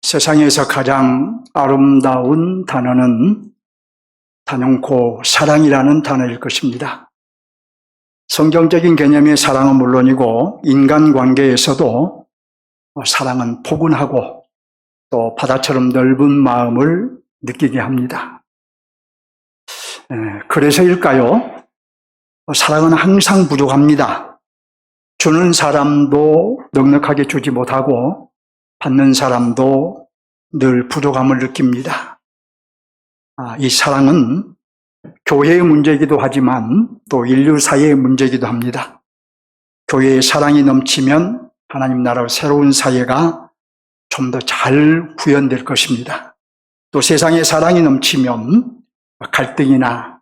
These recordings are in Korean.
세상에서 가장 아름다운 단어는 단연코 사랑이라는 단어일 것입니다. 성경적인 개념의 사랑은 물론이고 인간관계에서도 사랑은 포근하고 또 바다처럼 넓은 마음을 느끼게 합니다. 그래서일까요? 사랑은 항상 부족합니다. 주는 사람도 넉넉하게 주지 못하고 받는 사람도 늘 부족함을 느낍니다. 이 사랑은 교회의 문제이기도 하지만 또 인류 사회의 문제이기도 합니다. 교회의 사랑이 넘치면 하나님 나라의 새로운 사회가 좀 더 잘 구현될 것입니다. 또 세상에 사랑이 넘치면 갈등이나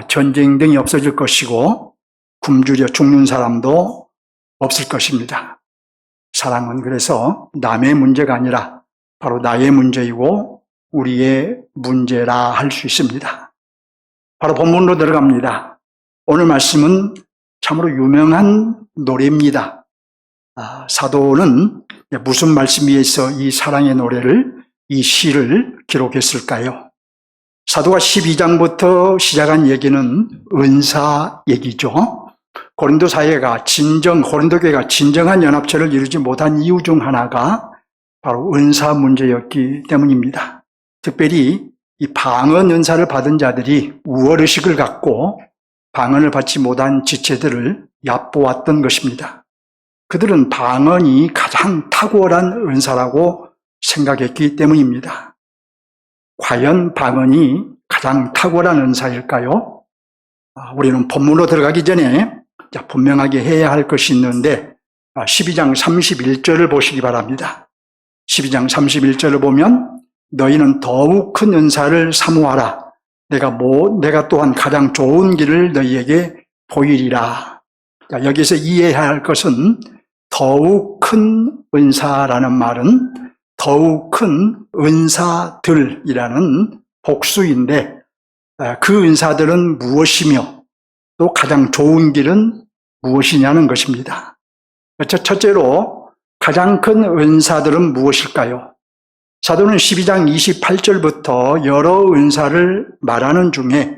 전쟁 등이 없어질 것이고 굶주려 죽는 사람도 없을 것입니다. 사랑은 그래서 남의 문제가 아니라 바로 나의 문제이고 우리의 문제라 할 수 있습니다. 바로 본문으로 들어갑니다. 오늘 말씀은 참으로 유명한 노래입니다. 사도는 무슨 말씀 위에서 이 사랑의 노래를, 이 시를 기록했을까요? 사도가 12장부터 시작한 얘기는 은사 얘기죠. 고린도 사회가 고린도 교회가 진정한 연합체를 이루지 못한 이유 중 하나가 바로 은사 문제였기 때문입니다. 특별히 이 방언 은사를 받은 자들이 우월의식을 갖고 방언을 받지 못한 지체들을 얕보았던 것입니다. 그들은 방언이 가장 탁월한 은사라고 생각했기 때문입니다. 과연 방언이 가장 탁월한 은사일까요? 우리는 본문으로 들어가기 전에 분명하게 해야 할 것이 있는데 12장 31절을 보시기 바랍니다. 12장 31절을 보면 너희는 더욱 큰 은사를 사모하라. 내가 또한 가장 좋은 길을 너희에게 보이리라. 여기서 이해해야 할 것은 더욱 큰 은사라는 말은 더욱 큰 은사들이라는 복수인데 그 은사들은 무엇이며 또 가장 좋은 길은 무엇이냐는 것입니다. 첫째로 가장 큰 은사들은 무엇일까요? 사도는 12장 28절부터 여러 은사를 말하는 중에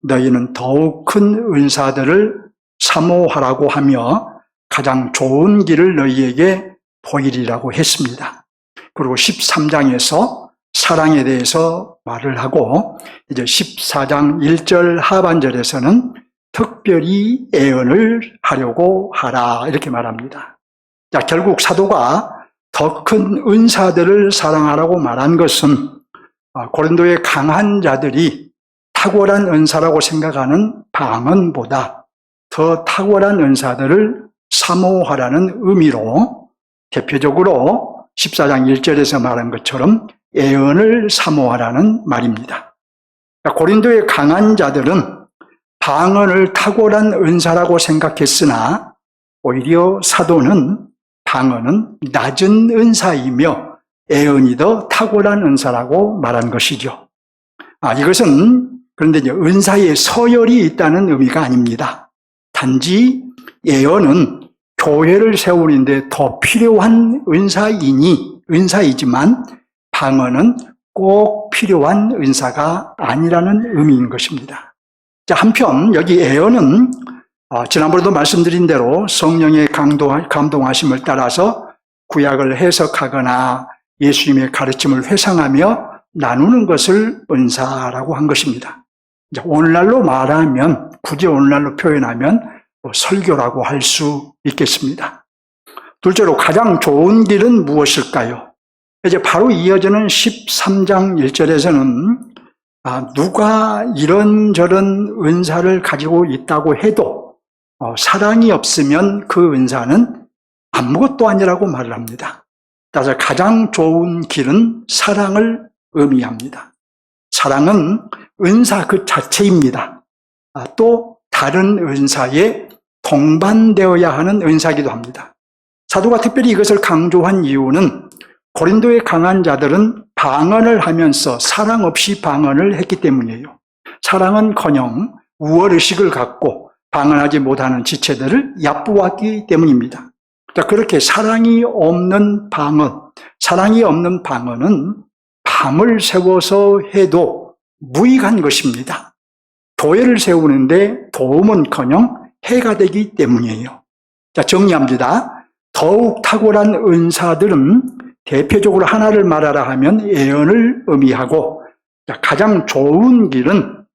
너희는 더욱 큰 은사들을 사모하라고 하며 가장 좋은 길을 너희에게 보이리라고 했습니다. 그리고 13장에서 사랑에 대해서 말을 하고 이제 14장 1절 하반절에서는 특별히 애언을 하려고 하라 이렇게 말합니다. 자, 결국 사도가 더 큰 은사들을 사랑하라고 말한 것은 고린도의 강한 자들이 탁월한 은사라고 생각하는 방언보다 더 탁월한 은사들을 사모하라는 의미로 대표적으로 14장 1절에서 말한 것처럼 애언을 사모하라는 말입니다. 고린도의 강한 자들은 방언을 탁월한 은사라고 생각했으나 오히려 사도는 방언은 낮은 은사이며 애언이 더 탁월한 은사라고 말한 것이죠. 이것은 그런데 이제 은사에 서열이 있다는 의미가 아닙니다. 단지 애언은 교회를 세우는데 더 필요한 은사이지만 방언은 꼭 필요한 은사가 아니라는 의미인 것입니다. 자, 한편 여기 애언은 지난번에도 말씀드린 대로 성령의 감동하심을 따라서 구약을 해석하거나 예수님의 가르침을 회상하며 나누는 것을 은사라고 한 것입니다. 이제 오늘날로 말하면, 굳이 오늘날로 표현하면 설교라고 할 수 있겠습니다. 둘째로 가장 좋은 길은 무엇일까요? 이제 바로 이어지는 13장 1절에서는 누가 이런저런 은사를 가지고 있다고 해도 사랑이 없으면 그 은사는 아무것도 아니라고 말을 합니다. 따라서 가장 좋은 길은 사랑을 의미합니다. 사랑은 은사 그 자체입니다. 또 다른 은사에 동반되어야 하는 은사이기도 합니다. 사도가 특별히 이것을 강조한 이유는 고린도의 강한 자들은 방언을 하면서 사랑 없이 방언을 했기 때문이에요. 사랑은커녕 우월의식을 갖고 방언하지 못하는 지체들을 얕보았기 때문입니다. 자, 그렇게 사랑이 없는 방언은 밤을 세워서 해도 무익한 것입니다. 교회를 세우는데 도움은커녕 해가 되기 때문이에요. 자, 정리합니다. 더욱 탁월한 은사들은 대표적으로 하나를 말하라 하면 예언을 의미하고, 가장 좋은 길은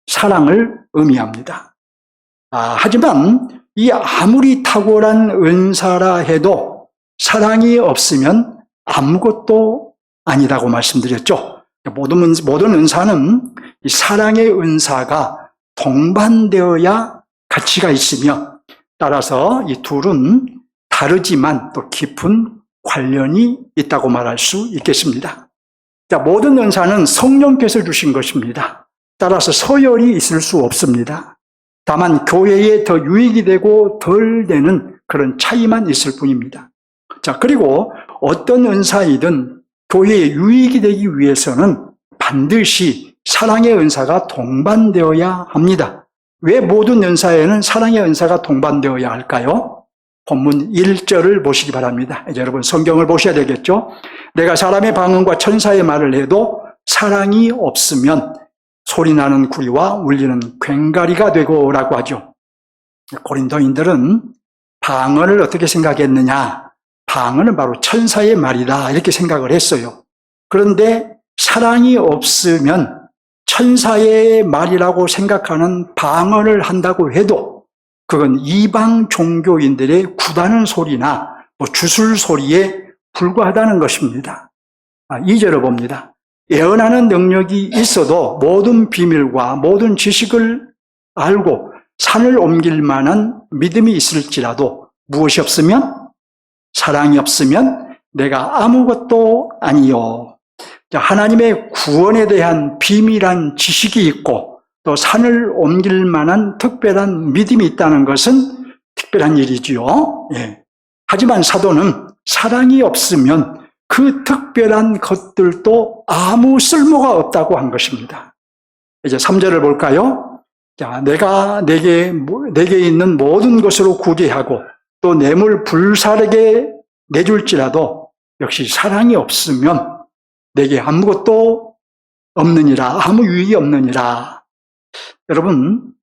사랑을 의미합니다. 하지만 이 아무리 탁월한 은사라 해도 사랑이 없으면 아무것도 아니라고 말씀드렸죠. 모든 은사는 이 사랑의 은사가 동반되어야 가치가 있으며, 따라서 이 둘은 다르지만 또 깊은 관련이 있다고 말할 수 있겠습니다. 자, 모든 은사는 성령께서 주신 것입니다. 따라서 서열이 있을 수 없습니다. 다만 교회에 더 유익이 되고 덜 되는 그런 차이만 있을 뿐입니다. 자, 그리고 어떤 은사이든 교회에 유익이 되기 위해서는 반드시 사랑의 은사가 동반되어야 합니다. 왜 모든 은사에는 사랑의 은사가 동반되어야 할까요? 본문 1절을 보시기 바랍니다. 이제 여러분 성경을 보셔야 되겠죠? 내가 사람의 방언과 천사의 말을 해도 사랑이 없으면 소리나는 구리와 울리는 괭가리가 되고 라고 하죠. 고린도인들은 방언을 어떻게 생각했느냐? 방언은 바로 천사의 말이다 이렇게 생각을 했어요. 그런데 사랑이 없으면 천사의 말이라고 생각하는 방언을 한다고 해도 그건 이방 종교인들의 구다는 소리나 주술 소리에 불과하다는 것입니다. 2절을 봅니다. 예언하는 능력이 있어도 모든 비밀과 모든 지식을 알고 산을 옮길 만한 믿음이 있을지라도 무엇이 없으면? 사랑이 없으면 내가 아무것도 아니요. 하나님의 구원에 대한 비밀한 지식이 있고 또 산을 옮길 만한 특별한 믿음이 있다는 것은 특별한 일이지요. 예. 하지만 사도는 사랑이 없으면 그 특별한 것들도 아무 쓸모가 없다고 한 것입니다. 이제 3절을 볼까요? 자, 내가 내게 있는 모든 것으로 구제하고 또 뇌물 불사르게 내줄지라도 역시 사랑이 없으면 내게 아무것도 없느니라, 아무 유익이 없느니라. 여러분,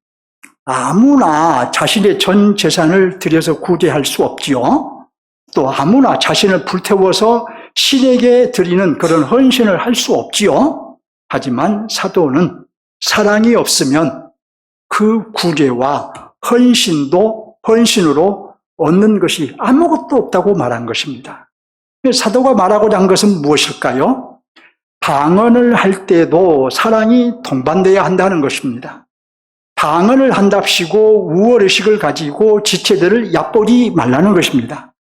아무나 자신의 전 재산을 들여서 구제할 수 없지요. 또 아무나 자신을 불태워서 신에게 드리는 그런 헌신을 할 수 없지요. 하지만 사도는 사랑이 없으면 그 구제와 헌신으로 얻는 것이 아무것도 없다고 말한 것입니다. 사도가 말하고자 한 것은 무엇일까요? 방언을 할 때도 사랑이 동반되어야 한다는 것입니다. 방언을 한답시고 우월의식을 가지고 지체들을 얕보지 말라는 것입니다.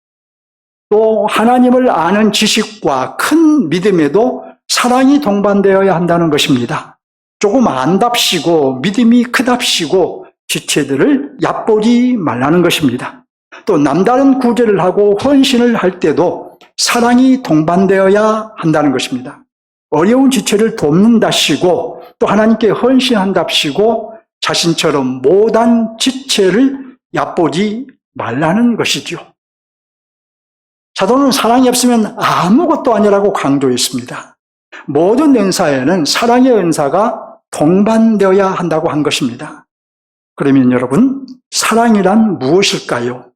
또 하나님을 아는 지식과 큰 믿음에도 사랑이 동반되어야 한다는 것입니다. 조금 안답시고 믿음이 크답시고 지체들을 얕보지 말라는 것입니다. 또 남다른 구제를 하고 헌신을 할 때도 사랑이 동반되어야 한다는 것입니다. 어려운 지체를 돕는다시고 또 하나님께 헌신한답시고 자신처럼 못한 지체를 얕보지 말라는 것이죠. 사도는 사랑이 없으면 아무것도 아니라고 강조했습니다. 모든 은사에는 사랑의 은사가 동반되어야 한다고 한 것입니다. 그러면 여러분, 사랑이란 무엇일까요?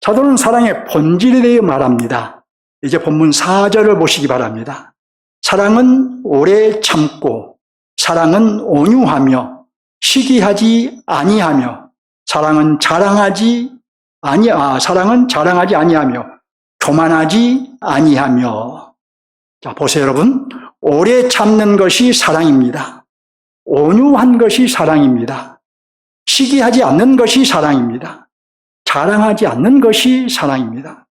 사도는 사랑의 본질에 대해 말합니다. 이제 본문 4절을 보시기 바랍니다. 사랑은 오래 참고, 사랑은 온유하며, 시기하지 아니하며, 사랑은 자랑하지 아니하며, 교만하지 아니하며. 자, 보세요, 여러분. 오래 참는 것이 사랑입니다. 온유한 것이 사랑입니다. 시기하지 않는 것이 사랑입니다. 자랑하지 않는 것이 사랑입니다.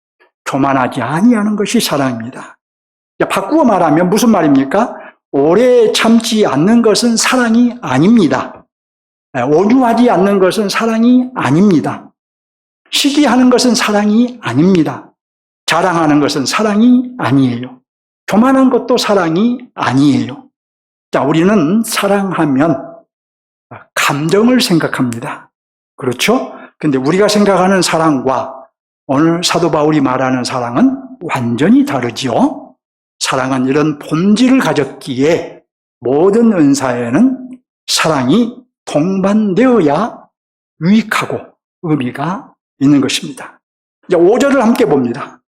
교만하지 아니하는 것이 사랑입니다. 자, 바꾸어 말하면 무슨 말입니까? 오래 참지 않는 것은 사랑이 아닙니다. 온유하지 않는 것은 사랑이 아닙니다. 시기하는 것은 사랑이 아닙니다. 자랑하는 것은 사랑이 아니에요. 교만한 것도 사랑이 아니에요. 자, 우리는 사랑하면 감정을 생각합니다. 그렇죠? 근데 우리가 생각하는 사랑과 오늘 사도 바울이 말하는 사랑은 완전히 다르지요. 사랑은 이런 본질을 가졌기에 모든 은사에는 사랑이 동반되어야 유익하고 의미가 있는 것입니다. 이제 5절을 함께 봅니다.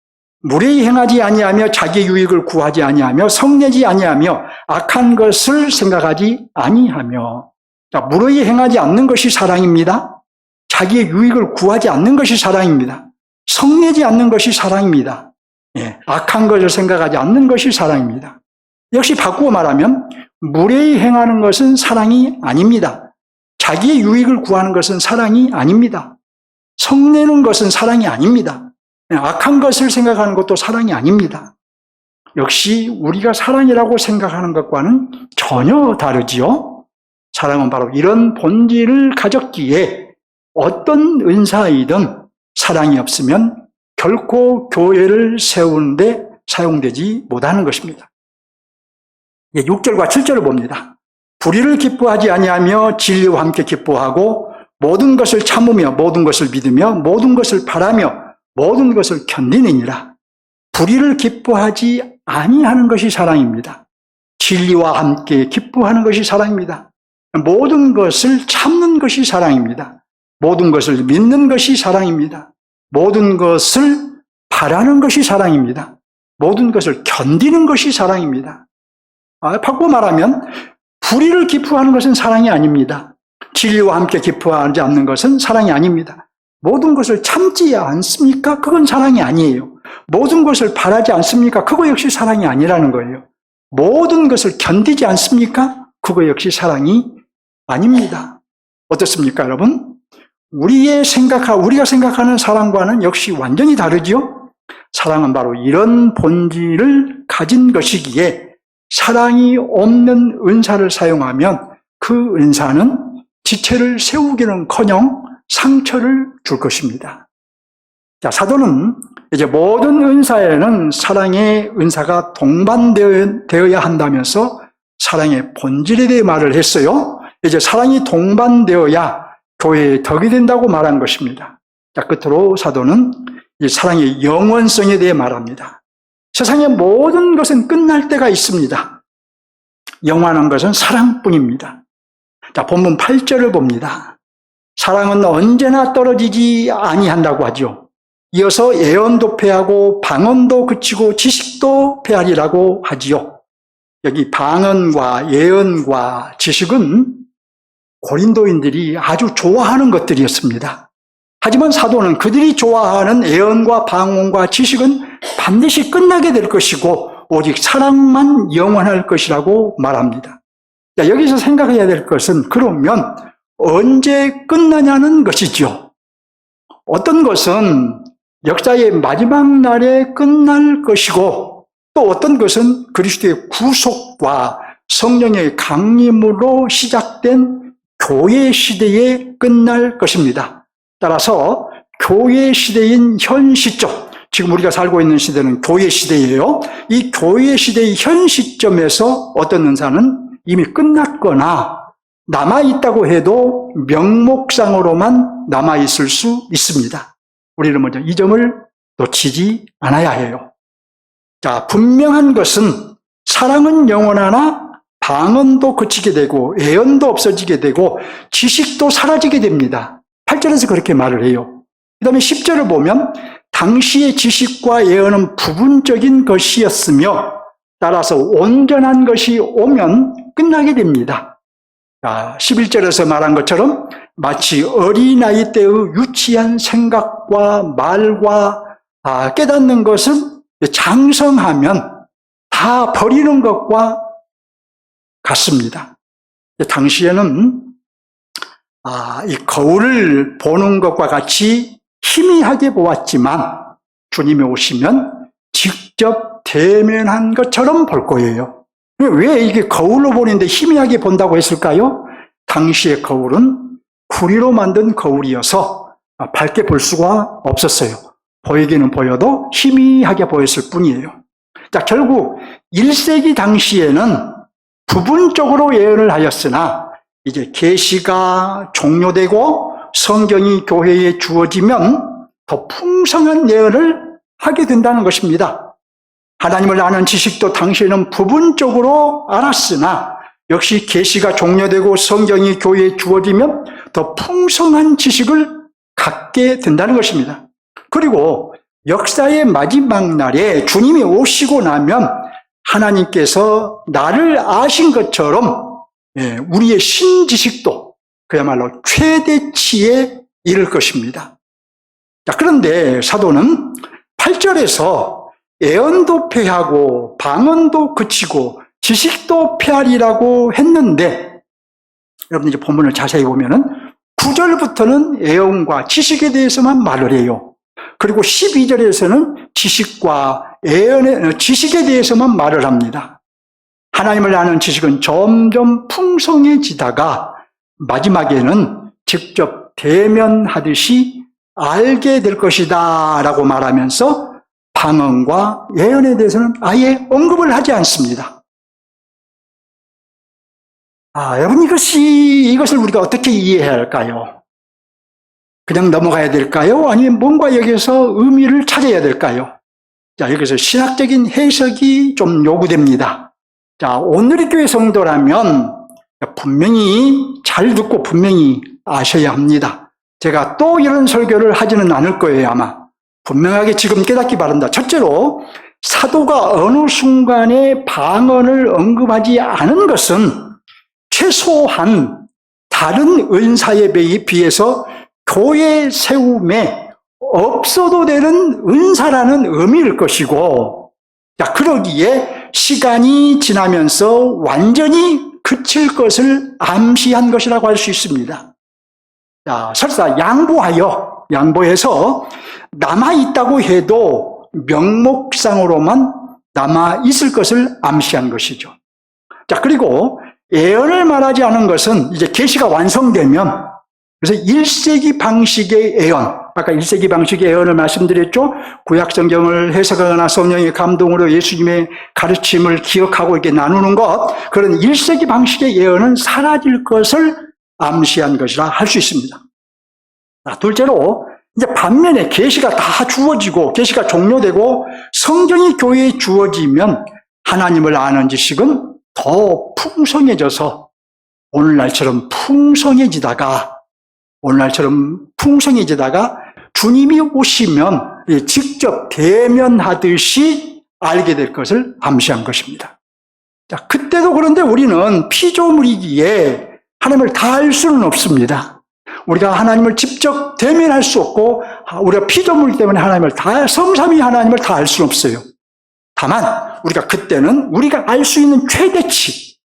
무례히 행하지 아니하며 자기 유익을 구하지 아니하며 성내지 아니하며 악한 것을 생각하지 아니하며. 자, 무례히 행하지 않는 것이 사랑입니다. 자기의 유익을 구하지 않는 것이 사랑입니다. 성내지 않는 것이 사랑입니다. 예, 악한 것을 생각하지 않는 것이 사랑입니다. 역시 바꾸어 말하면 무례히 행하는 것은 사랑이 아닙니다. 자기의 유익을 구하는 것은 사랑이 아닙니다. 성내는 것은 사랑이 아닙니다. 악한 것을 생각하는 것도 사랑이 아닙니다. 역시 우리가 사랑이라고 생각하는 것과는 전혀 다르지요. 사랑은 바로 이런 본질을 가졌기에 어떤 은사이든 사랑이 없으면 결코 교회를 세우는데 사용되지 못하는 것입니다. 6절과 7절을 봅니다. 불의를 기뻐하지 아니하며 진리와 함께 기뻐하고 모든 것을 참으며 모든 것을 믿으며 모든 것을 바라며 모든 것을 견디느니라. 불의를 기뻐하지 아니하는 것이 사랑입니다. 진리와 함께 기뻐하는 것이 사랑입니다. 모든 것을 참는 것이 사랑입니다. 모든 것을 믿는 것이 사랑입니다. 모든 것을 바라는 것이 사랑입니다. 모든 것을 견디는 것이 사랑입니다. 바꾸어 말하면 불의를 기뻐하는 것은 사랑이 아닙니다. 진리와 함께 기뻐하지 않는 것은 사랑이 아닙니다. 모든 것을 참지 않습니까? 그건 사랑이 아니에요. 모든 것을 바라지 않습니까? 그거 역시 사랑이 아니라는 거예요. 모든 것을 견디지 않습니까? 그거 역시 사랑이 아닙니다. 어떻습니까, 여러분? 우리가 생각하는 사랑과는 역시 완전히 다르지요? 사랑은 바로 이런 본질을 가진 것이기에 사랑이 없는 은사를 사용하면 그 은사는 지체를 세우기는커녕 상처를 줄 것입니다. 자, 사도는 이제 모든 은사에는 사랑의 은사가 동반되어야 한다면서 사랑의 본질에 대해 말을 했어요. 이제 사랑이 동반되어야 교회의 덕이 된다고 말한 것입니다. 자, 끝으로 사도는 이 사랑의 영원성에 대해 말합니다. 세상의 모든 것은 끝날 때가 있습니다. 영원한 것은 사랑뿐입니다. 자, 본문 8절을 봅니다. 사랑은 언제나 떨어지지 아니한다고 하죠. 이어서 예언도 패하고 방언도 그치고 지식도 패하리라고 하지요. 여기 방언과 예언과 지식은 고린도인들이 아주 좋아하는 것들이었습니다. 하지만 사도는 그들이 좋아하는 예언과 방언과 지식은 반드시 끝나게 될 것이고 오직 사랑만 영원할 것이라고 말합니다. 자, 여기서 생각해야 될 것은 그러면 언제 끝나냐는 것이죠. 어떤 것은 역사의 마지막 날에 끝날 것이고 또 어떤 것은 그리스도의 구속과 성령의 강림으로 시작된 교회 시대에 끝날 것입니다. 따라서 교회 시대인 현 시점, 지금 우리가 살고 있는 시대는 교회 시대예요. 이 교회 시대의 현 시점에서 어떤 은사는 이미 끝났거나 남아있다고 해도 명목상으로만 남아있을 수 있습니다. 우리는 먼저 이 점을 놓치지 않아야 해요. 자, 분명한 것은 사랑은 영원하나 방언도 그치게 되고 예언도 없어지게 되고 지식도 사라지게 됩니다. 8절에서 그렇게 말을 해요. 그 다음에 10절을 보면 당시의 지식과 예언은 부분적인 것이었으며 따라서 온전한 것이 오면 끝나게 됩니다. 11절에서 말한 것처럼 마치 어린아이 때의 유치한 생각과 말과 깨닫는 것은 장성하면 다 버리는 것과 같습니다. 당시에는 이 거울을 보는 것과 같이 희미하게 보았지만 주님이 오시면 직접 대면한 것처럼 볼 거예요. 왜 이게 거울로 보는데 희미하게 본다고 했을까요? 당시의 거울은 구리로 만든 거울이어서 밝게 볼 수가 없었어요. 보이기는 보여도 희미하게 보였을 뿐이에요. 자, 결국 1세기 당시에는 부분적으로 예언을 하였으나 이제 계시가 종료되고 성경이 교회에 주어지면 더 풍성한 예언을 하게 된다는 것입니다. 하나님을 아는 지식도 당시에는 부분적으로 알았으나 역시 계시가 종료되고 성경이 교회에 주어지면 더 풍성한 지식을 갖게 된다는 것입니다. 그리고 역사의 마지막 날에 주님이 오시고 나면 하나님께서 나를 아신 것처럼 우리의 신지식도 그야말로 최대치에 이를 것입니다. 자, 그런데 사도는 8절에서 예언도 패하고 방언도 그치고 지식도 패하리라고 했는데, 여러분 이제 본문을 자세히 보면은 9절부터는 예언과 지식에 대해서만 말을 해요. 그리고 12절에서는 지식에 대해서만 말을 합니다. 하나님을 아는 지식은 점점 풍성해지다가 마지막에는 직접 대면하듯이 알게 될 것이다 라고 말하면서 방언과 예언에 대해서는 아예 언급을 하지 않습니다. 여러분 이것을 우리가 어떻게 이해해야 할까요? 그냥 넘어가야 될까요? 아니면 뭔가 여기서 의미를 찾아야 될까요? 자, 여기서 신학적인 해석이 좀 요구됩니다. 자, 오늘의 교회 성도라면 분명히 잘 듣고 분명히 아셔야 합니다. 제가 또 이런 설교를 하지는 않을 거예요, 아마. 분명하게 지금 깨닫기 바란다. 첫째로, 사도가 어느 순간에 방언을 언급하지 않은 것은 최소한 다른 은사에 비해서 교회 세움에 없어도 되는 은사라는 의미일 것이고, 자, 그러기에 시간이 지나면서 완전히 그칠 것을 암시한 것이라고 할 수 있습니다. 자, 설사 양보해서 남아있다고 해도 명목상으로만 남아있을 것을 암시한 것이죠. 자, 그리고 예언을 말하지 않은 것은 이제 계시가 완성되면, 그래서 1세기 방식의 예언, 아까 1세기 방식의 예언을 말씀드렸죠. 구약 성경을 해석하거나 성령의 감동으로 예수님의 가르침을 기억하고 이렇게 나누는 것, 그런 1세기 방식의 예언은 사라질 것을 암시한 것이라 할 수 있습니다. 둘째로, 이제 반면에 계시가 다 주어지고 계시가 종료되고 성경이 교회에 주어지면 하나님을 아는 지식은 더 풍성해져서 오늘날처럼 풍성해지다가 주님이 오시면 직접 대면하듯이 알게 될 것을 암시한 것입니다. 자, 그때도 그런데 우리는 피조물이기에 하나님을 다 알 수는 없습니다. 우리가 하나님을 직접 대면할 수 없고 우리가 피조물이기 때문에 성삼위 하나님을 다 알 수는 없어요. 다만 우리가 그때는 우리가 알 수 있는 최대치,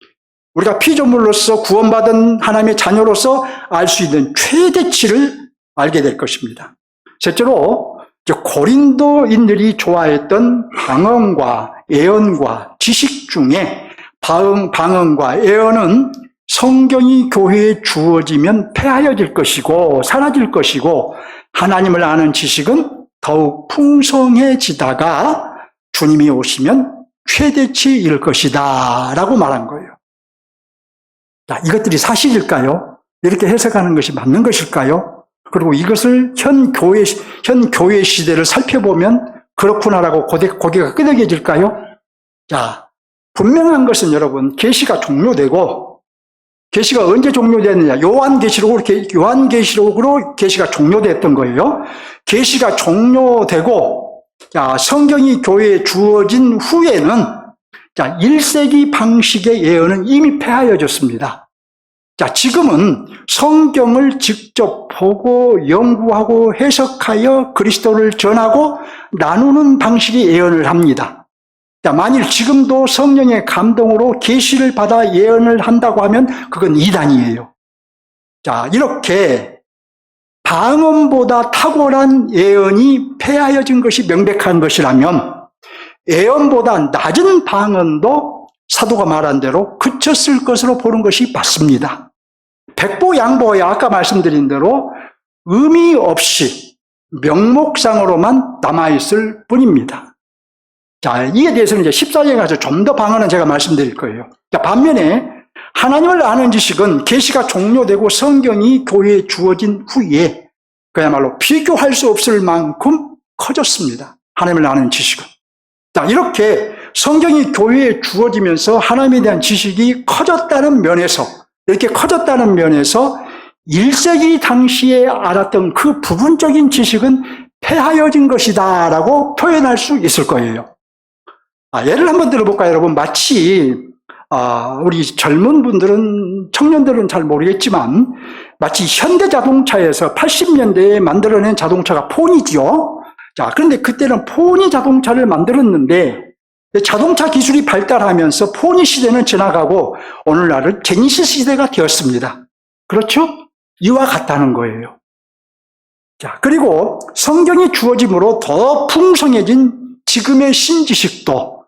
우리가 피조물로서 구원받은 하나님의 자녀로서 알 수 있는 최대치를 알게 될 것입니다. 셋째로, 고린도인들이 좋아했던 방언과 예언과 지식 중에 방언과 예언은 성경이 교회에 주어지면 폐하여질 것이고 사라질 것이고, 하나님을 아는 지식은 더욱 풍성해지다가 주님이 오시면 최대치 이를 것이다 라고 말한 거예요. 자, 이것들이 사실일까요? 이렇게 해석하는 것이 맞는 것일까요? 그리고 이것을 현 교회 시대를 살펴보면 그렇구나라고 고개가 끄덕여질까요? 자, 분명한 것은 여러분, 계시가 종료되고, 계시가 언제 종료됐느냐? 요한계시록으로 계시가 종료됐던 거예요. 계시가 종료되고, 자, 성경이 교회에 주어진 후에는, 자, 1세기 방식의 예언은 이미 폐하여졌습니다. 자, 지금은 성경을 직접 보고 연구하고 해석하여 그리스도를 전하고 나누는 방식의 예언을 합니다. 자, 만일 지금도 성령의 감동으로 계시를 받아 예언을 한다고 하면 그건 이단이에요. 자, 이렇게 방언보다 탁월한 예언이 폐하여진 것이 명백한 것이라면 예언보다 낮은 방언도 사도가 말한 대로 그쳤을 것으로 보는 것이 맞습니다. 백보양보에 아까 말씀드린 대로 의미 없이 명목상으로만 남아있을 뿐입니다. 자, 이에 대해서는 이제 14장에 가서 좀 더 방언은 제가 말씀드릴 거예요. 자, 반면에 하나님을 아는 지식은 계시가 종료되고 성경이 교회에 주어진 후에 그야말로 비교할 수 없을 만큼 커졌습니다. 하나님을 아는 지식은. 자, 이렇게 성경이 교회에 주어지면서 하나님에 대한 지식이 커졌다는 면에서, 이렇게 커졌다는 면에서 1세기 당시에 알았던 그 부분적인 지식은 폐하여진 것이다 라고 표현할 수 있을 거예요. 예를 한번 들어볼까요, 여러분? 마치 우리 젊은 분들은, 청년들은 잘 모르겠지만 마치 현대자동차에서 80년대에 만들어낸 자동차가 폰이죠. 자, 그런데 그때는 폰이 자동차를 만들었는데 자동차 기술이 발달하면서 폰이 시대는 지나가고 오늘날은 제니시스 시대가 되었습니다. 그렇죠? 이와 같다는 거예요. 자, 그리고 성경이 주어짐으로 더 풍성해진 지금의 신지식도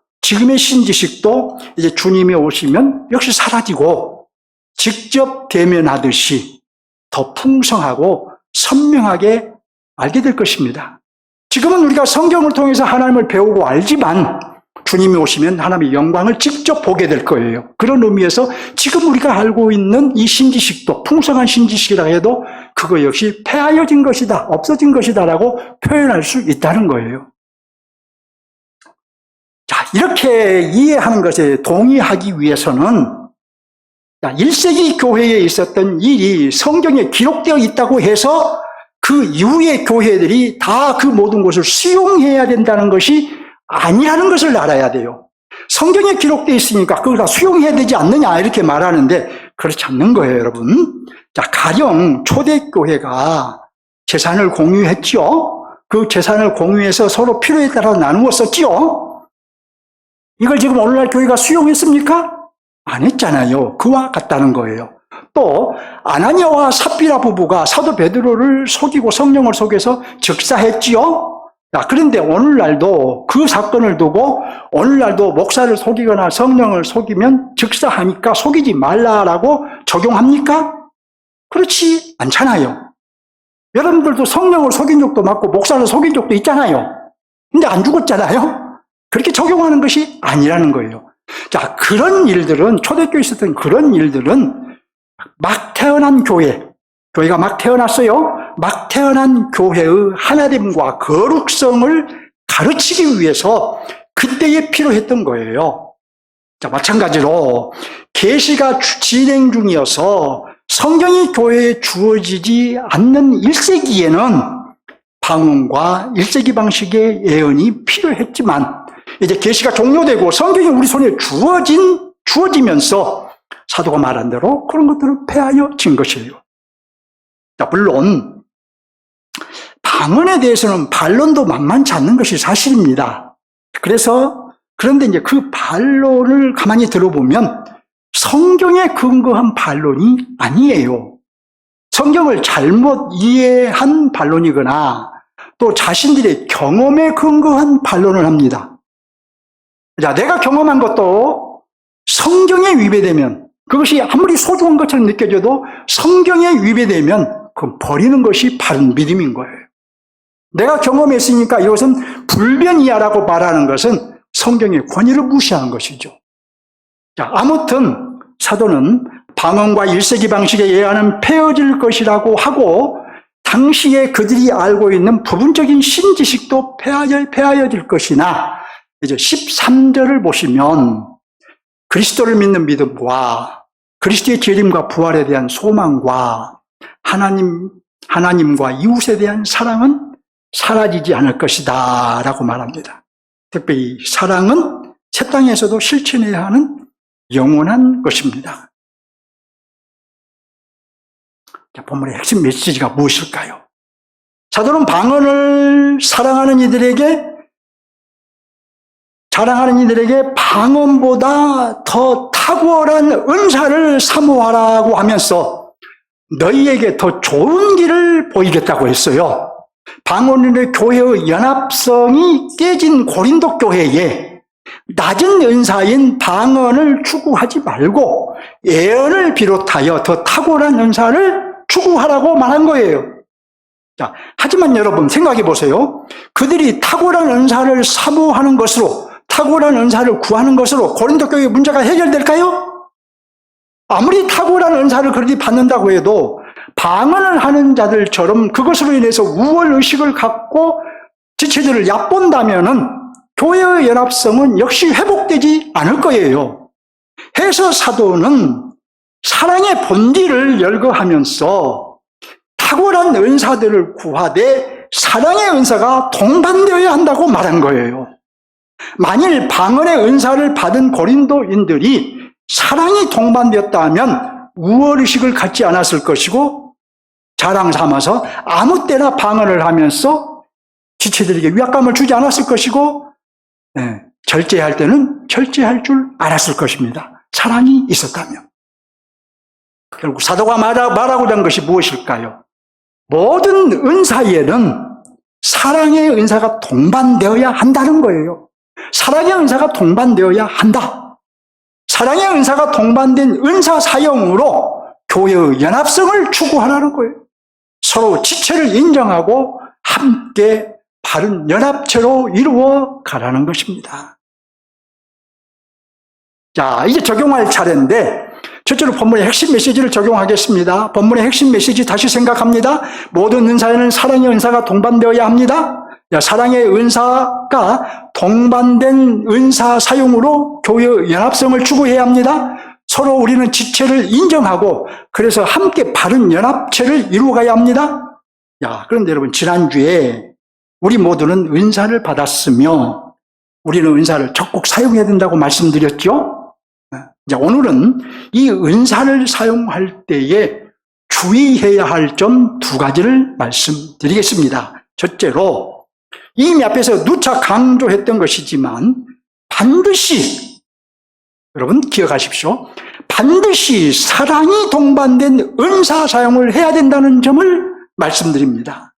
이제 주님이 오시면 역시 사라지고 직접 대면하듯이 더 풍성하고 선명하게 알게 될 것입니다. 지금은 우리가 성경을 통해서 하나님을 배우고 알지만 주님이 오시면 하나님의 영광을 직접 보게 될 거예요. 그런 의미에서 지금 우리가 알고 있는 이 신지식도 풍성한 신지식이라 해도 그거 역시 폐하여진 것이다, 없어진 것이다 라고 표현할 수 있다는 거예요. 자, 이렇게 이해하는 것에 동의하기 위해서는 1세기 교회에 있었던 일이 성경에 기록되어 있다고 해서 그 이후의 교회들이 다 그 모든 것을 수용해야 된다는 것이 아니라는 것을 알아야 돼요. 성경에 기록되어 있으니까 그걸 다 수용해야 되지 않느냐 이렇게 말하는데 그렇지 않는 거예요, 여러분. 자, 가령 초대교회가 재산을 공유했죠. 그 재산을 공유해서 서로 필요에 따라 나누었었죠. 이걸 지금 오늘날 교회가 수용했습니까? 안 했잖아요. 그와 같다는 거예요. 또 아나니아와 삽비라 부부가 사도 베드로를 속이고 성령을 속여서 즉사했지요. 그런데 오늘날도 그 사건을 두고 오늘날도 목사를 속이거나 성령을 속이면 즉사하니까 속이지 말라라고 적용합니까? 그렇지 않잖아요. 여러분들도 성령을 속인 적도 많고 목사를 속인 적도 있잖아요. 근데 안 죽었잖아요. 그렇게 적용하는 것이 아니라는 거예요. 자, 그런 일들은, 초대교회에 있었던 그런 일들은 막 태어난 교회가 막 태어났어요. 막 태어난 교회의 하나됨과 거룩성을 가르치기 위해서 그때에 필요했던 거예요. 자, 마찬가지로 계시가 진행 중이어서 성경이 교회에 주어지지 않는 1세기에는 방언과 1세기 방식의 예언이 필요했지만 이제 계시가 종료되고 성경이 우리 손에 주어지면서 사도가 말한 대로 그런 것들은 폐하여진 것이에요. 자, 물론 방언에 대해서는 반론도 만만치 않는 것이 사실입니다. 그런데 이제 그 반론을 가만히 들어보면 성경에 근거한 반론이 아니에요. 성경을 잘못 이해한 반론이거나 또 자신들의 경험에 근거한 반론을 합니다. 자, 내가 경험한 것도 성경에 위배되면, 그것이 아무리 소중한 것처럼 느껴져도 성경에 위배되면 그건 버리는 것이 바른 믿음인 거예요. 내가 경험했으니까 이것은 불변이야라고 말하는 것은 성경의 권위를 무시하는 것이죠. 자, 아무튼 사도는 방언과 1세기 방식의 예언은 폐허질 것이라고 하고 당시에 그들이 알고 있는 부분적인 신지식도 폐하여질 것이나 이제 13절을 보시면 그리스도를 믿는 믿음과 그리스도의 재림과 부활에 대한 소망과 하나님과 이웃에 대한 사랑은 사라지지 않을 것이다 라고 말합니다. 특별히 사랑은 새 땅에서도 실천해야 하는 영원한 것입니다. 자, 본문의 핵심 메시지가 무엇일까요? 사도는 방언을 자랑하는 이들에게 방언보다 더 탁월한 은사를 사모하라고 하면서 너희에게 더 좋은 길을 보이겠다고 했어요. 방언인의 교회의 연합성이 깨진 고린도 교회에 낮은 은사인 방언을 추구하지 말고 예언을 비롯하여 더 탁월한 은사를 추구하라고 말한 거예요. 자, 하지만 여러분 생각해 보세요. 그들이 탁월한 은사를 사모하는 것으로, 탁월한 은사를 구하는 것으로 고린도 교회의 문제가 해결될까요? 아무리 탁월한 은사를 그들이 받는다고 해도 방언을 하는 자들처럼 그것으로 인해서 우월의식을 갖고 지체들을 얕본다면은 교회의 연합성은 역시 회복되지 않을 거예요. 해서 사도는 사랑의 본질을 열거하면서 탁월한 은사들을 구하되 사랑의 은사가 동반되어야 한다고 말한 거예요. 만일 방언의 은사를 받은 고린도인들이 사랑이 동반되었다 하면 우월의식을 갖지 않았을 것이고 자랑 삼아서 아무 때나 방언을 하면서 지체들에게 위압감을 주지 않았을 것이고 절제할 때는 절제할 줄 알았을 것입니다. 사랑이 있었다면. 결국 사도가 말하고자 하는 것이 무엇일까요? 모든 은사에는 사랑의 은사가 동반되어야 한다는 거예요. 사랑의 은사가 동반되어야 한다. 사랑의 은사가 동반된 은사 사용으로 교회의 연합성을 추구하라는 거예요. 서로 지체를 인정하고 함께 바른 연합체로 이루어 가라는 것입니다. 자, 이제 적용할 차례인데 첫째로 본문의 핵심 메시지를 적용하겠습니다. 본문의 핵심 메시지 다시 생각합니다. 모든 은사에는 사랑의 은사가 동반되어야 합니다. 사랑의 은사가 동반된 은사 사용으로 교회의 연합성을 추구해야 합니다. 서로 우리는 지체를 인정하고 그래서 함께 바른 연합체를 이루어가야 합니다. 그런데 여러분 지난주에 우리 모두는 은사를 받았으며 우리는 은사를 적극 사용해야 된다고 말씀드렸죠. 이제 오늘은 이 은사를 사용할 때에 주의해야 할 점 2가지를 말씀드리겠습니다. 첫째로 이미 앞에서 누차 강조했던 것이지만 반드시 여러분 기억하십시오. 반드시 사랑이 동반된 은사 사용을 해야 된다는 점을 말씀드립니다.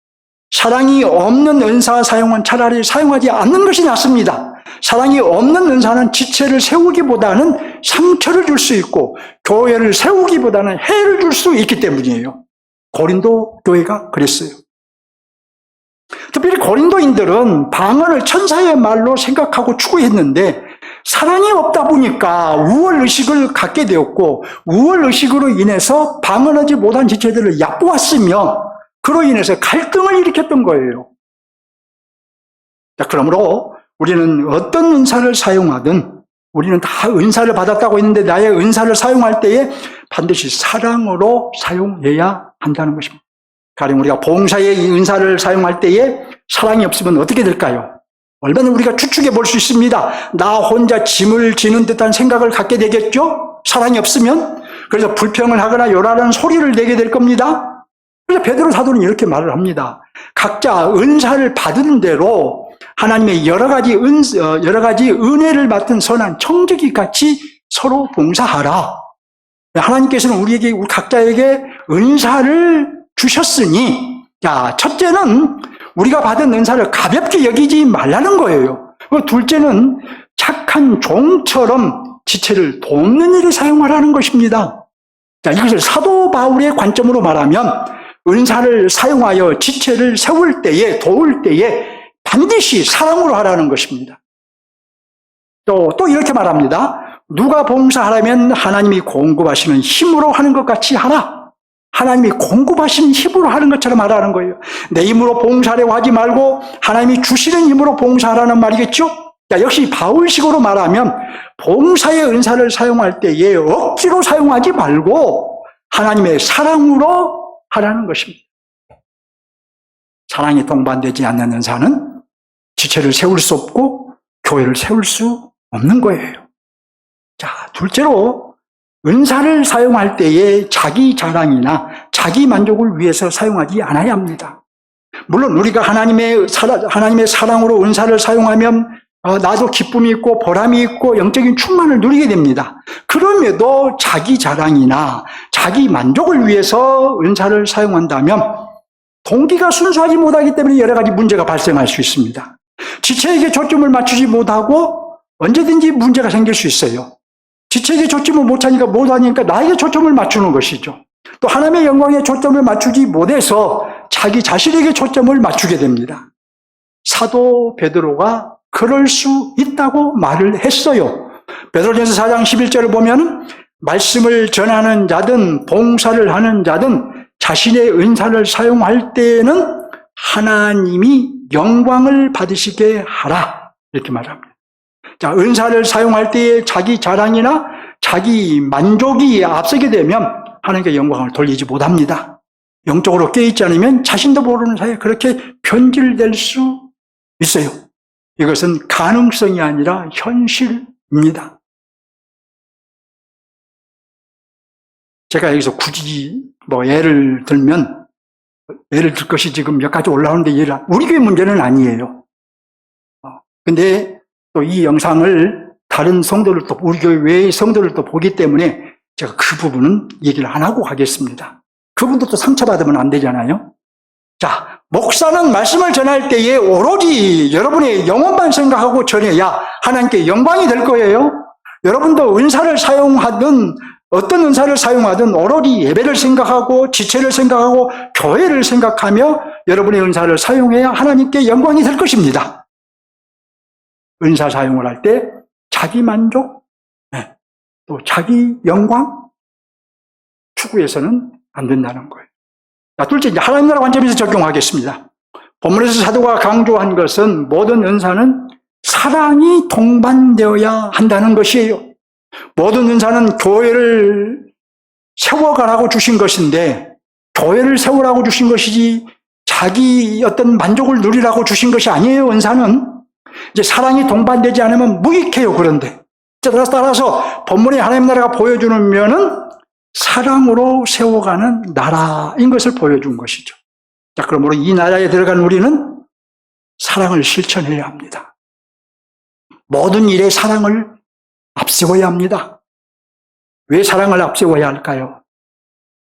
사랑이 없는 은사 사용은 차라리 사용하지 않는 것이 낫습니다. 사랑이 없는 은사는 지체를 세우기보다는 상처를 줄 수 있고 교회를 세우기보다는 해를 줄 수 있기 때문이에요. 고린도 교회가 그랬어요. 특별히 고린도인들은 방언을 천사의 말로 생각하고 추구했는데 사랑이 없다 보니까 우월의식을 갖게 되었고 우월의식으로 인해서 방언하지 못한 지체들을 얕보았으며 그로 인해서 갈등을 일으켰던 거예요. 그러므로 우리는 어떤 은사를 사용하든 우리는 다 은사를 받았다고 했는데 나의 은사를 사용할 때에 반드시 사랑으로 사용해야 한다는 것입니다. 가령 우리가 봉사의 은사를 사용할 때에 사랑이 없으면 어떻게 될까요? 얼마나 우리가 추측해 볼 수 있습니다. 나 혼자 짐을 지는 듯한 생각을 갖게 되겠죠? 사랑이 없으면. 그래서 불평을 하거나 요란한 소리를 내게 될 겁니다. 그래서 베드로 사도는 이렇게 말을 합니다. 각자 은사를 받은 대로 하나님의 여러 가지 은혜를 맡은 선한 청지기 같이 서로 봉사하라. 하나님께서는 우리 각자에게 은사를 주셨으니, 첫째는 우리가 받은 은사를 가볍게 여기지 말라는 거예요. 둘째는 착한 종처럼 지체를 돕는 일에 사용하라는 것입니다. 이것을 사도 바울의 관점으로 말하면 은사를 사용하여 지체를 세울 때에, 도울 때에 반드시 사랑으로 하라는 것입니다. 또 이렇게 말합니다. 누가 봉사하라면 하나님이 공급하시는 힘으로 하는 것 같이 하라. 하나님이 공급하시는 힘으로 하는 것처럼 하라는 거예요. 내 힘으로 봉사하려고 하지 말고 하나님이 주시는 힘으로 봉사하라는 말이겠죠? 역시 바울식으로 말하면 봉사의 은사를 사용할 때에 억지로 사용하지 말고 하나님의 사랑으로 하라는 것입니다. 사랑이 동반되지 않는 은사는 지체를 세울 수 없고 교회를 세울 수 없는 거예요. 둘째로 은사를 사용할 때에 자기 자랑이나 자기 만족을 위해서 사용하지 않아야 합니다. 물론 우리가 하나님의 사랑으로 은사를 사용하면 나도 기쁨이 있고 보람이 있고 영적인 충만을 누리게 됩니다. 그럼에도 자기 자랑이나 자기 만족을 위해서 은사를 사용한다면 동기가 순수하지 못하기 때문에 여러 가지 문제가 발생할 수 있습니다. 지체에게 초점을 맞추지 못하고 언제든지 문제가 생길 수 있어요. 지체에게 초점을 못하니까 나에게 초점을 맞추는 것이죠. 또 하나님의 영광에 초점을 맞추지 못해서 자기 자신에게 초점을 맞추게 됩니다. 사도 베드로가 그럴 수 있다고 말을 했어요. 베드로전서 4장 11절을 보면 말씀을 전하는 자든 봉사를 하는 자든 자신의 은사를 사용할 때에는 하나님이 영광을 받으시게 하라, 이렇게 말합니다. 자, 은사를 사용할 때에 자기 자랑이나 자기 만족이 앞서게 되면 하나님께 영광을 돌리지 못합니다. 영적으로 깨어있지 않으면 자신도 모르는 사이에 그렇게 변질될 수 있어요. 이것은 가능성이 아니라 현실입니다. 제가 여기서 굳이 예를 들면, 예를 들 것이 지금 몇 가지 올라오는데, 우리 교회 문제는 아니에요. 근데 또 이 영상을 다른 성도들도, 우리 교회 외의 성도들도 보기 때문에 제가 그 부분은 얘기를 안 하고 가겠습니다. 그분들도 상처받으면 안 되잖아요. 자, 목사는 말씀을 전할 때에 오로지 여러분의 영혼만 생각하고 전해야 하나님께 영광이 될 거예요. 여러분도 은사를 사용하든 어떤 은사를 사용하든 오로지 예배를 생각하고 지체를 생각하고 교회를 생각하며 여러분의 은사를 사용해야 하나님께 영광이 될 것입니다. 은사 사용을 할 때 자기 만족, 또 자기 영광 추구해서는 안 된다는 거예요. 자, 둘째, 이제 하나님 나라 관점에서 적용하겠습니다. 본문에서 사도가 강조한 것은 모든 은사는 사랑이 동반되어야 한다는 것이에요. 모든 은사는 교회를 세워가라고 주신 것인데, 교회를 세우라고 주신 것이지 자기 어떤 만족을 누리라고 주신 것이 아니에요. 은사는 이제 사랑이 동반되지 않으면 무익해요. 그런데 따라서 본문에 하나님 나라가 보여주는 면은 사랑으로 세워가는 나라인 것을 보여준 것이죠. 자, 그러므로 이 나라에 들어간 우리는 사랑을 실천해야 합니다. 모든 일에 사랑을 앞세워야 합니다. 왜 사랑을 앞세워야 할까요?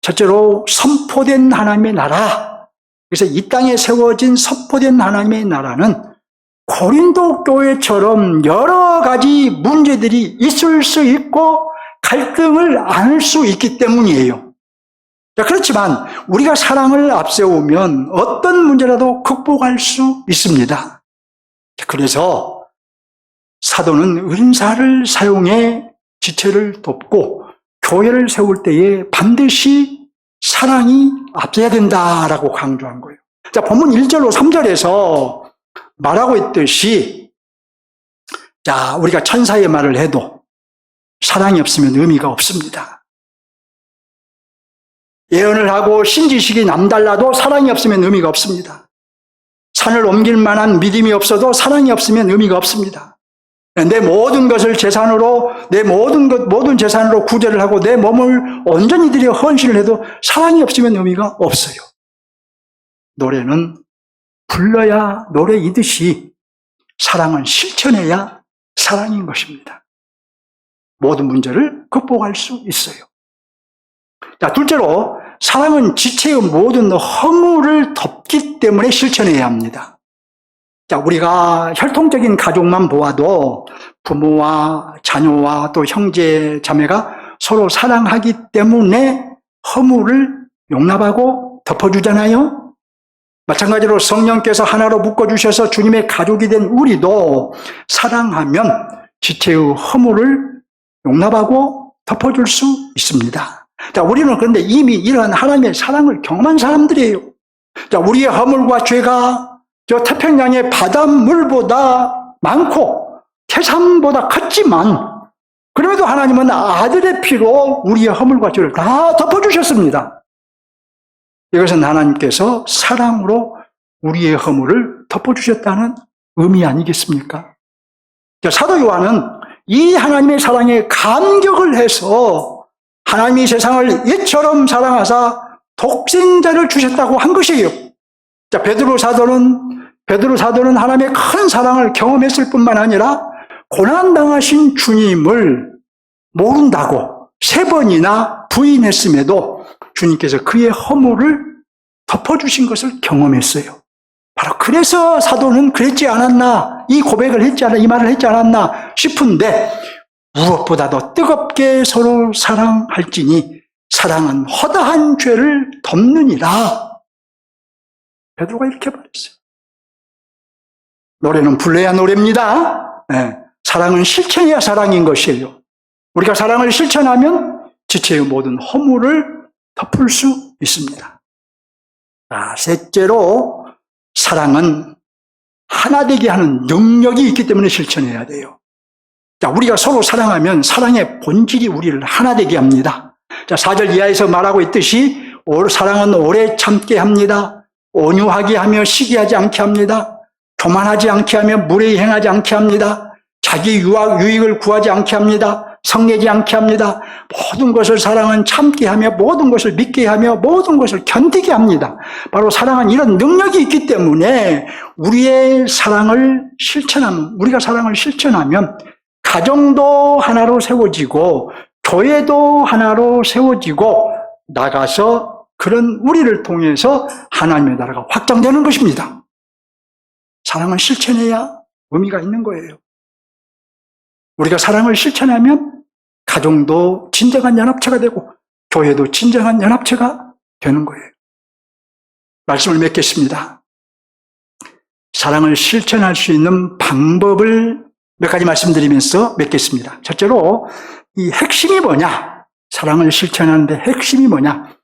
첫째로 선포된 하나님의 나라. 그래서 이 땅에 세워진 선포된 하나님의 나라는 고린도 교회처럼 여러 가지 문제들이 있을 수 있고 갈등을 안을 수 있기 때문이에요. 자, 그렇지만 우리가 사랑을 앞세우면 어떤 문제라도 극복할 수 있습니다. 그래서 사도는 은사를 사용해 지체를 돕고 교회를 세울 때에 반드시 사랑이 앞서야 된다라고 강조한 거예요. 자, 본문 1절로 3절에서 말하고 있듯이, 자, 우리가 천사의 말을 해도 사랑이 없으면 의미가 없습니다. 예언을 하고 신지식이 남달라도 사랑이 없으면 의미가 없습니다. 산을 옮길 만한 믿음이 없어도 사랑이 없으면 의미가 없습니다. 내 모든 것을 재산으로, 모든 재산으로 구제를 하고 내 몸을 온전히 들여 헌신을 해도 사랑이 없으면 의미가 없어요. 노래는 불러야 노래이듯이 사랑은 실천해야 사랑인 것입니다. 모든 문제를 극복할 수 있어요. 자, 둘째로 사랑은 지체의 모든 허물을 덮기 때문에 실천해야 합니다. 자, 우리가 혈통적인 가족만 보아도 부모와 자녀와 또 형제, 자매가 서로 사랑하기 때문에 허물을 용납하고 덮어주잖아요. 마찬가지로 성령께서 하나로 묶어주셔서 주님의 가족이 된 우리도 사랑하면 지체의 허물을 용납하고 덮어줄 수 있습니다. 자, 우리는 그런데 이미 이러한 하나님의 사랑을 경험한 사람들이에요. 자, 우리의 허물과 죄가 저 태평양의 바닷물보다 많고 태산보다 컸지만 그럼에도 하나님은 아들의 피로 우리의 허물과 죄를 다 덮어주셨습니다. 이것은 하나님께서 사랑으로 우리의 허물을 덮어주셨다는 의미 아니겠습니까? 사도 요한은 이 하나님의 사랑에 감격을 해서 하나님이 세상을 이처럼 사랑하사 독생자를 주셨다고 한 것이에요. 자, 베드로 사도는 하나님의 큰 사랑을 경험했을 뿐만 아니라 고난당하신 주님을 모른다고 3번이나 부인했음에도 주님께서 그의 허물을 덮어주신 것을 경험했어요. 바로 그래서 사도는 그랬지 않았나, 이 고백을 했지 않았나, 이 말을 했지 않았나 싶은데, 무엇보다도 뜨겁게 서로 사랑할지니 사랑은 허다한 죄를 덮느니라. 베드로가 이렇게 말했어요. 노래는 불러야 노래입니다. 네. 사랑은 실천해야 사랑인 것이에요. 우리가 사랑을 실천하면 지체의 모든 허물을 덮을 수 있습니다. 셋째로 사랑은 하나 되게 하는 능력이 있기 때문에 실천해야 돼요. 자, 우리가 서로 사랑하면 사랑의 본질이 우리를 하나 되게 합니다. 자, 4절 이하에서 말하고 있듯이 사랑은 오래 참게 합니다. 온유하게 하며 시기하지 않게 합니다. 교만하지 않게 하며 무례히 행하지 않게 합니다. 자기 유익을 구하지 않게 합니다. 성내지 않게 합니다. 모든 것을 사랑은 참게 하며 모든 것을 믿게 하며 모든 것을 견디게 합니다. 바로 사랑은 이런 능력이 있기 때문에 우리가 사랑을 실천하면 가정도 하나로 세워지고 교회도 하나로 세워지고 나가서 그런 우리를 통해서 하나님의 나라가 확장되는 것입니다. 사랑을 실천해야 의미가 있는 거예요. 우리가 사랑을 실천하면 가정도 진정한 연합체가 되고 교회도 진정한 연합체가 되는 거예요. 말씀을 맺겠습니다. 사랑을 실천할 수 있는 방법을 몇 가지 말씀드리면서 맺겠습니다. 첫째로 이 핵심이 뭐냐? 사랑을 실천하는데 핵심이 뭐냐?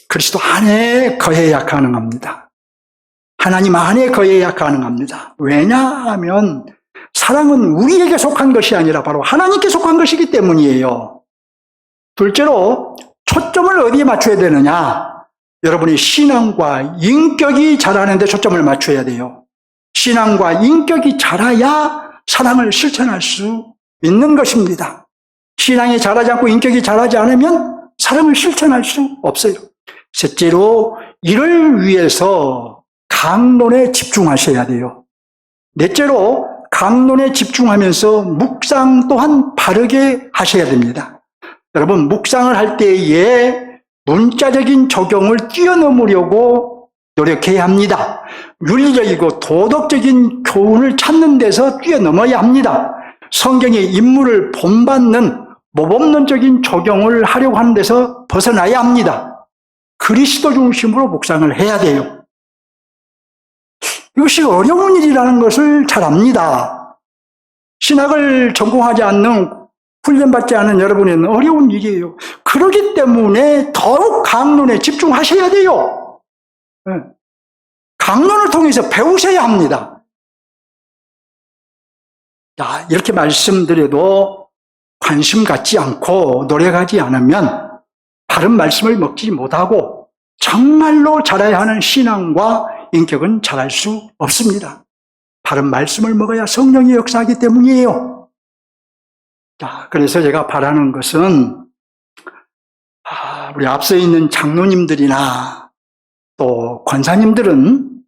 그리스도 안에 거해야 가능합니다. 하나님 안에 거해야 가능합니다. 왜냐하면 사랑은 우리에게 속한 것이 아니라 바로 하나님께 속한 것이기 때문이에요. 둘째로 초점을 어디에 맞춰야 되느냐? 여러분이 신앙과 인격이 자라는 데 초점을 맞춰야 돼요. 신앙과 인격이 자라야 사랑을 실천할 수 있는 것입니다. 신앙이 자라지 않고 인격이 자라지 않으면 사랑을 실천할 수 없어요. 셋째로 이를 위해서 강론에 집중하셔야 돼요. 넷째로 강론에 집중하면서 묵상 또한 바르게 하셔야 됩니다. 여러분, 묵상을 할 때에 문자적인 적용을 뛰어넘으려고 노력해야 합니다. 윤리적이고 도덕적인 교훈을 찾는 데서 뛰어넘어야 합니다. 성경의 인물을 본받는 모범론적인 적용을 하려고 하는 데서 벗어나야 합니다. 그리스도 중심으로 묵상을 해야 돼요. 이것이 어려운 일이라는 것을 잘 압니다. 신학을 전공하지 않는, 훈련받지 않은 여러분에는 어려운 일이에요. 그렇기 때문에 더욱 강론에 집중하셔야 돼요. 강론을 통해서 배우셔야 합니다. 자, 이렇게 말씀드려도 관심 갖지 않고 노력하지 않으면 바른 말씀을 먹지 못하고 정말로 자라야 하는 신앙과 인격은 자랄 수 없습니다. 바른 말씀을 먹어야 성령이 역사하기 때문이에요. 자, 그래서 제가 바라는 것은 우리 앞서 있는 장로님들이나 또 권사님들은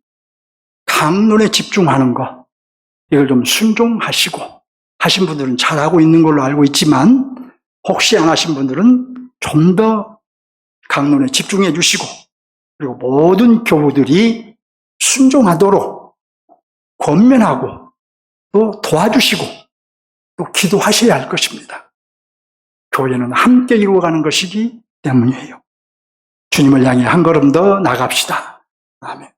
강론에 집중하는 것, 이걸 좀 순종하시고, 하신 분들은 잘하고 있는 걸로 알고 있지만 혹시 안 하신 분들은 좀 더 강론에 집중해 주시고, 그리고 모든 교우들이 순종하도록 권면하고 또 도와주시고 또 기도하셔야 할 것입니다. 교회는 함께 이루어가는 것이기 때문이에요. 주님을 향해 한 걸음 더 나갑시다. 아멘.